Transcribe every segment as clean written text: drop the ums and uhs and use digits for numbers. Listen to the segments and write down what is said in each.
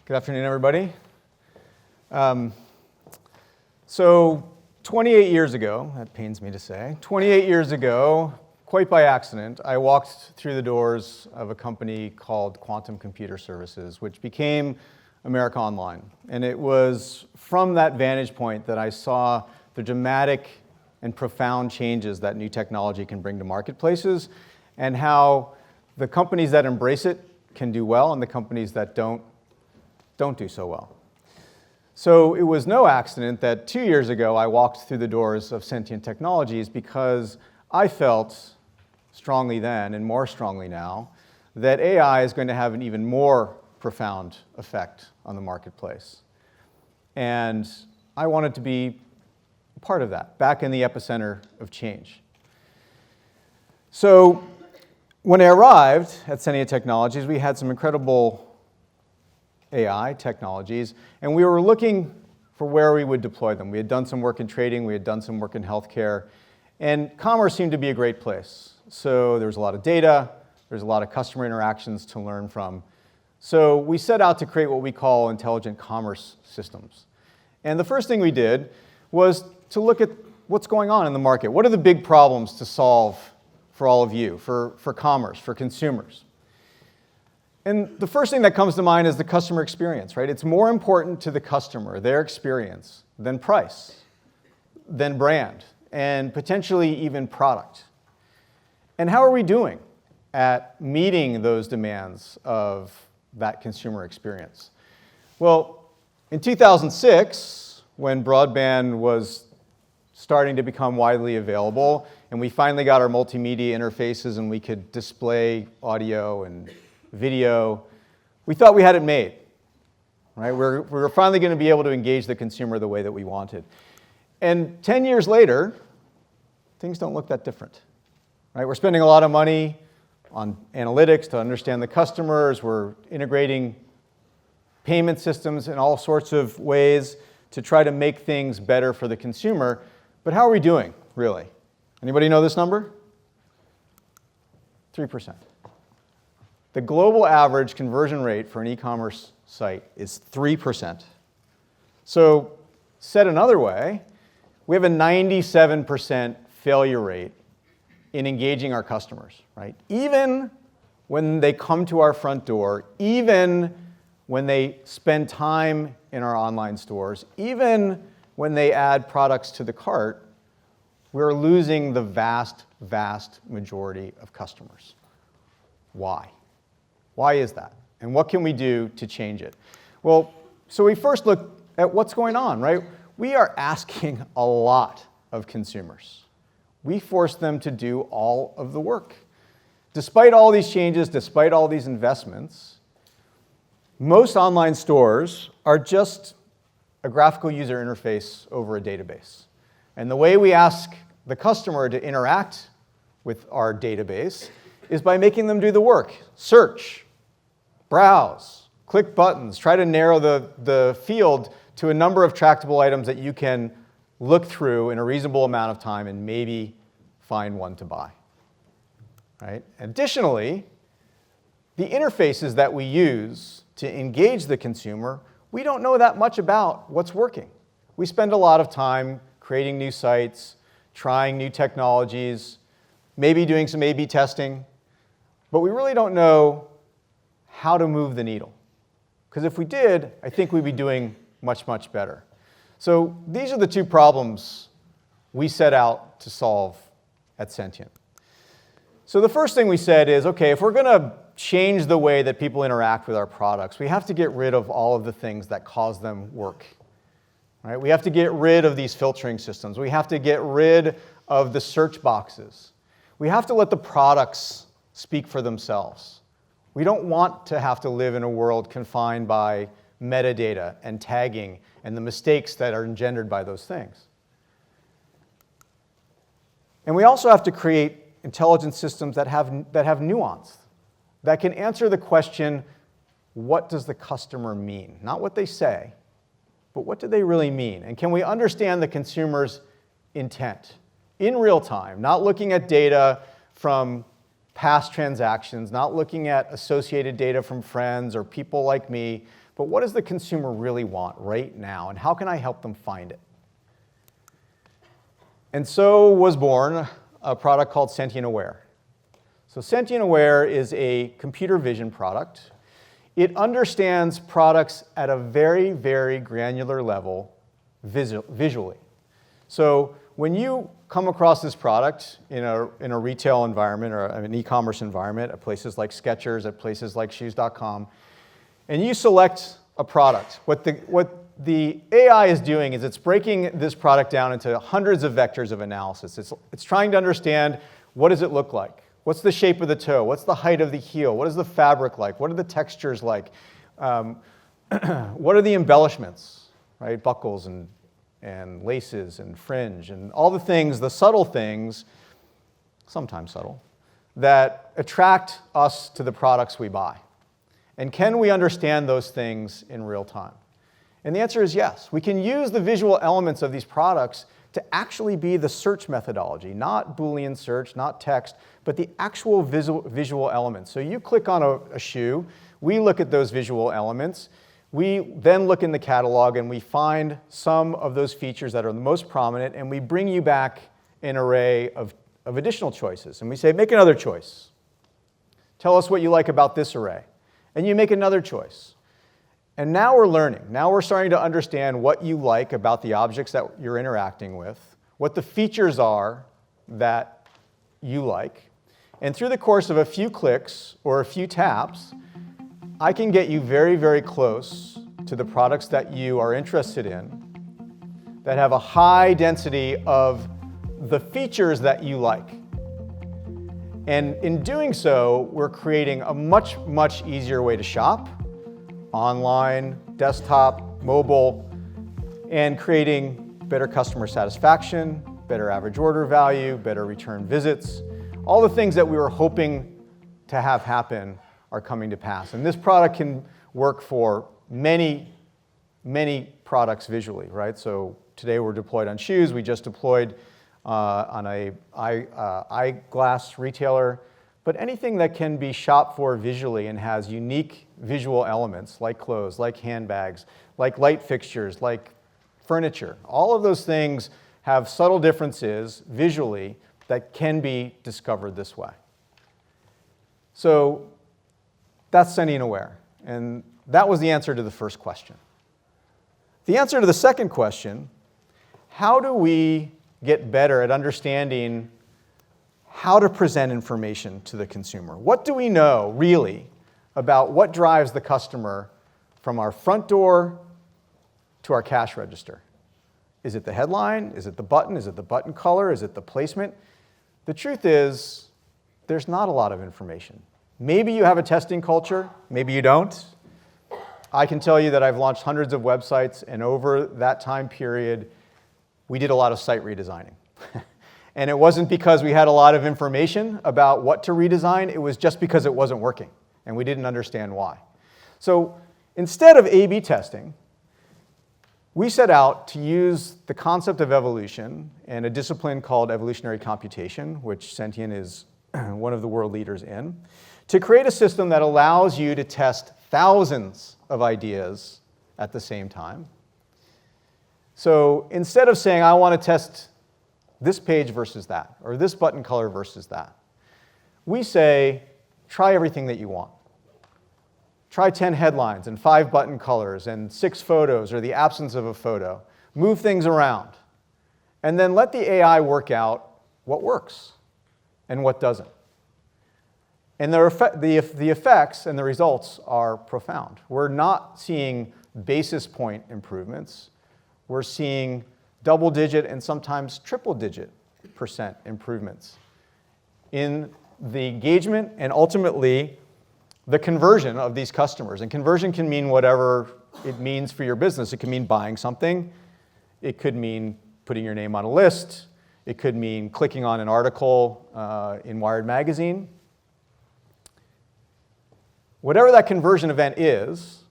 Good afternoon, everybody. So 28 years ago, that pains me to say, 28 years ago, quite by accident, I walked through the doors of a company called Quantum Computer Services, which became America Online. And it was from that vantage point that I saw the dramatic and profound changes that new technology can bring to marketplaces, and how the companies that embrace it can do well, and the companies that don't do so well. So it was no accident that 2 years ago I walked through the doors of Sentient Technologies, because I felt strongly then, and more strongly now, that AI is going to have an even more profound effect on the marketplace. And I wanted to be part of that, back in the epicenter of change. So when I arrived at Sentient Technologies, we had some incredible AI technologies, and we were looking for where we would deploy them. We had done some work in trading, we had done some work in healthcare, and commerce seemed to be a great place. So there was a lot of data, there's a lot of customer interactions to learn from. So we set out to create what we call intelligent commerce systems. And the first thing we did was to look at what's going on in the market. What are the big problems to solve for all of you, for commerce, for consumers? And the first thing that comes to mind is the customer experience, right? It's more important to the customer, their experience, than price, than brand, and potentially even product. And how are we doing at meeting those demands of that consumer experience? Well, in 2006, when broadband was starting to become widely available, and we finally got our multimedia interfaces and we could display audio and video, we thought we had it made, right? We were finally going to be able to engage the consumer the way that we wanted. And 10 years later, things don't look that different, right? We're spending a lot of money on analytics to understand the customers. We're integrating payment systems in all sorts of ways to try to make things better for the consumer. But how are we doing, really? Anybody know this number? 3%. The global average conversion rate for an e-commerce site is 3%. So, said another way, we have a 97% failure rate in engaging our customers, right? Even when they come to our front door, even when they spend time in our online stores, even when they add products to the cart, we're losing the vast, vast majority of customers. Why? Why is that? And what can we do to change it? Well, so we first look at what's going on, right? We are asking a lot of consumers. We force them to do all of the work. Despite all these changes, despite all these investments, most online stores are just a graphical user interface over a database. And the way we ask the customer to interact with our database is by making them do the work. Search, browse, click buttons, try to narrow the field to a number of tractable items that you can look through in a reasonable amount of time and maybe find one to buy. Right? Additionally, the interfaces that we use to engage the consumer, we don't know that much about what's working. We spend a lot of time creating new sites, trying new technologies, maybe doing some A/B testing, but we really don't know how to move the needle. Because if we did, I think we'd be doing much, much better. So these are the two problems we set out to solve at Sentient. So the first thing we said is, okay, if we're going to change the way that people interact with our products, we have to get rid of all of the things that cause them work. Right? We have to get rid of these filtering systems. We have to get rid of the search boxes. We have to let the products speak for themselves. We don't want to have to live in a world confined by metadata and tagging and the mistakes that are engendered by those things. And we also have to create intelligent systems that have nuance, that can answer the question, what does the customer mean? Not what they say, but what do they really mean? And can we understand the consumer's intent in real time, not looking at data from past transactions, not looking at associated data from friends or people like me, but what does the consumer really want right now, and how can I help them find it? And so was born a product called Sentient Aware. So Sentient Aware is a computer vision product. It understands products at a very, very granular level visually. So when you come across this product in a retail environment or an e-commerce environment at places like Skechers, at places like shoes.com, and you select a product, what the AI is doing is it's breaking this product down into hundreds of vectors of analysis. It's trying to understand, what does it look like? What's the shape of the toe? What's the height of the heel? What is the fabric like? What are the textures like? What are the embellishments, right? Buckles and laces and fringe and all the things, the subtle things, sometimes subtle, that attract us to the products we buy. And can we understand those things in real time? And the answer is yes. We can use the visual elements of these products to actually be the search methodology, not Boolean search, not text, but the actual visual elements. So you click on a shoe, we look at those visual elements, we then look in the catalog and we find some of those features that are the most prominent, and we bring you back an array of additional choices. And we say, make another choice. Tell us what you like about this array. And you make another choice. And now we're learning. Now we're starting to understand what you like about the objects that you're interacting with, what the features are that you like. And through the course of a few clicks or a few taps, I can get you very, very close to the products that you are interested in that have a high density of the features that you like. And in doing so, we're creating a much, much easier way to shop, online, desktop, mobile, and creating better customer satisfaction, better average order value, better return visits. All the things that we were hoping to have happen are coming to pass. And this product can work for many, many products visually, right? So today we're deployed on shoes. We just deployed on a eyeglass retailer. But anything that can be shopped for visually and has unique visual elements, like clothes, like handbags, like light fixtures, like furniture, all of those things have subtle differences visually that can be discovered this way. So that's Sentient Aware. And that was the answer to the first question. The answer to the second question, how do we get better at understanding how to present information to the consumer? What do we know, really, about what drives the customer from our front door to our cash register? Is it the headline? Is it the button? Is it the button color? Is it the placement? The truth is, there's not a lot of information. Maybe you have a testing culture, maybe you don't. I can tell you that I've launched hundreds of websites, and over that time period, we did a lot of site redesigning. And it wasn't because we had a lot of information about what to redesign, it was just because it wasn't working, and we didn't understand why. So instead of A/B testing, we set out to use the concept of evolution and a discipline called evolutionary computation, which Sentient is one of the world leaders in, to create a system that allows you to test thousands of ideas at the same time. So instead of saying, I want to test this page versus that, or this button color versus that, we say, try everything that you want. Try 10 headlines and 5 button colors and 6 photos or the absence of a photo. Move things around. And then let the AI work out what works and what doesn't. And the effects and the results are profound. We're not seeing basis point improvements. We're seeing double-digit and sometimes triple-digit % improvements in the engagement and ultimately the conversion of these customers. And conversion can mean whatever it means for your business. It can mean buying something. It could mean putting your name on a list. It could mean clicking on an article in Wired magazine. Whatever that conversion event is,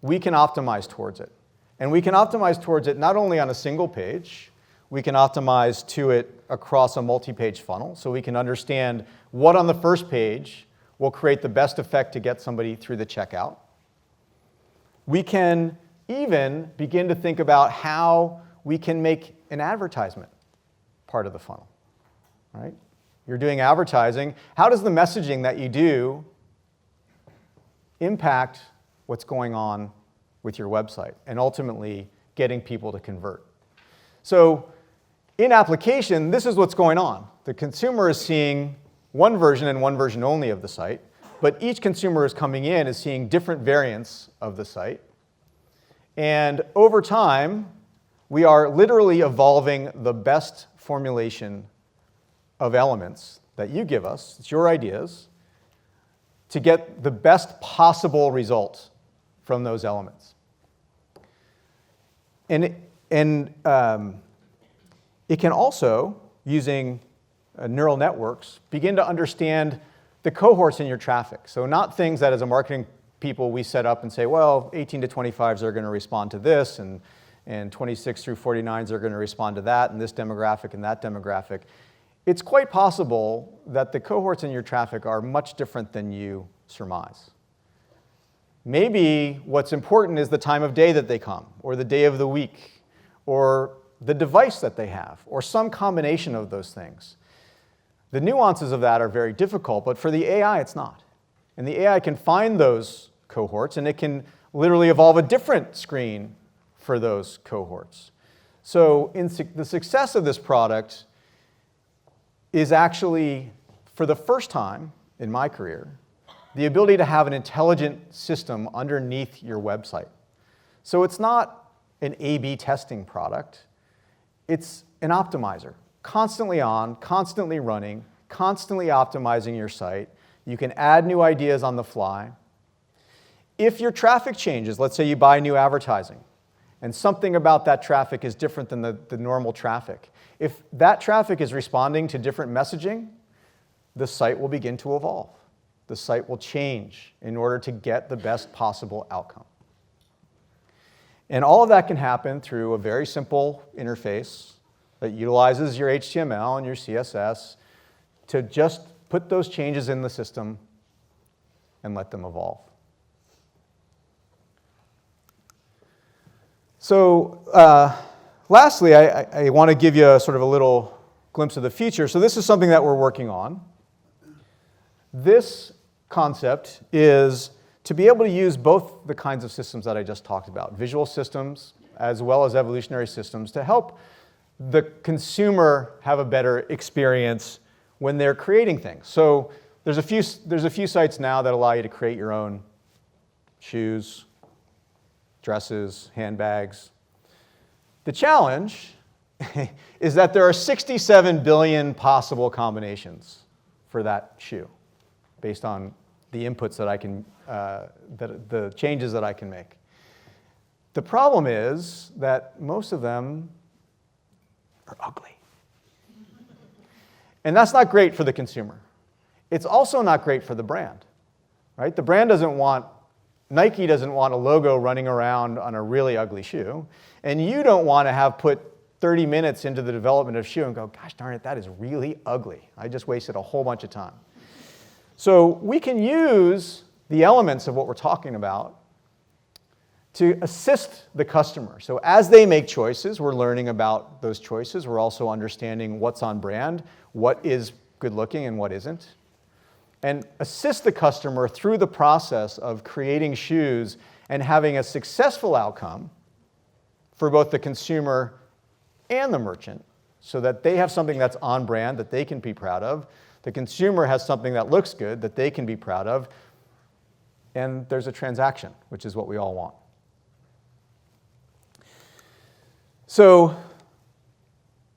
we can optimize towards it. And we can optimize towards it not only on a single page, we can optimize to it across a multi-page funnel, so we can understand what on the first page will create the best effect to get somebody through the checkout. We can even begin to think about how we can make an advertisement part of the funnel, right? You're doing advertising. How does the messaging that you do impact what's going on with your website and ultimately getting people to convert? So in application, this is what's going on. The consumer is seeing one version and one version only of the site, but each consumer is coming in is seeing different variants of the site. And over time, we are literally evolving the best formulation of elements that you give us, it's your ideas, to get the best possible result from those elements. And it can also, using neural networks, begin to understand the cohorts in your traffic. So not things that as a marketing people we set up and say, well, 18 to 25s are going to respond to this, and 26 through 49s are going to respond to that, and this demographic and that demographic. It's quite possible that the cohorts in your traffic are much different than you surmise. Maybe what's important is the time of day that they come, or the day of the week, or the device that they have, or some combination of those things. The nuances of that are very difficult, but for the AI, it's not. And the AI can find those cohorts, and it can literally evolve a different screen for those cohorts. So the success of this product is actually, for the first time in my career, the ability to have an intelligent system underneath your website. So it's not an A/B testing product. It's an optimizer, constantly on, constantly running, constantly optimizing your site. You can add new ideas on the fly. If your traffic changes, let's say you buy new advertising, and something about that traffic is different than the normal traffic. If that traffic is responding to different messaging, the site will begin to evolve. The site will change in order to get the best possible outcome. And all of that can happen through a very simple interface that utilizes your HTML and your CSS to just put those changes in the system and let them evolve. So lastly, I want to give you a sort of a little glimpse of the future. So this is something that we're working on. This concept is to be able to use both the kinds of systems that I just talked about, visual systems as well as evolutionary systems, to help the consumer have a better experience when they're creating things. So there's a few sites now that allow you to create your own shoes, dresses, handbags. The challenge is that there are 67 billion possible combinations for that shoe based on the inputs that I can, the changes that I can make. The problem is that most of them are ugly. And that's not great for the consumer. It's also not great for the brand, right? The brand doesn't want, Nike doesn't want a logo running around on a really ugly shoe, and you don't want to have put 30 minutes into the development of a shoe and go, gosh darn it, that is really ugly. I just wasted a whole bunch of time. So we can use the elements of what we're talking about to assist the customer. So as they make choices, we're learning about those choices. We're also understanding what's on brand, what is good looking and what isn't, and assist the customer through the process of creating shoes and having a successful outcome for both the consumer and the merchant so that they have something that's on brand that they can be proud of. The consumer has something that looks good that they can be proud of, and there's a transaction, which is what we all want. So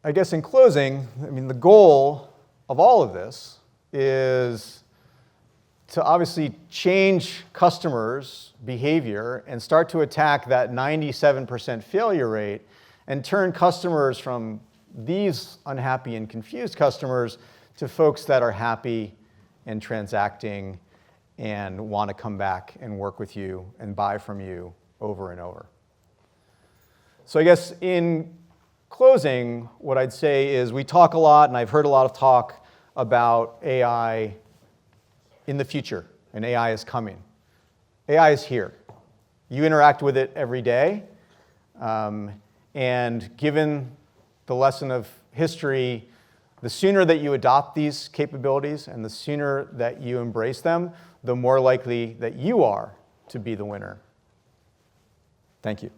I guess in closing, I mean, the goal of all of this is to obviously change customers' behavior and start to attack that 97% failure rate and turn customers from these unhappy and confused customers to folks that are happy and transacting and want to come back and work with you and buy from you over and over. So I guess in closing, what I'd say is we talk a lot, and I've heard a lot of talk about AI in the future, and AI is coming. AI is here. You interact with it every day. And given the lesson of history, the sooner that you adopt these capabilities and the sooner that you embrace them, the more likely that you are to be the winner. Thank you.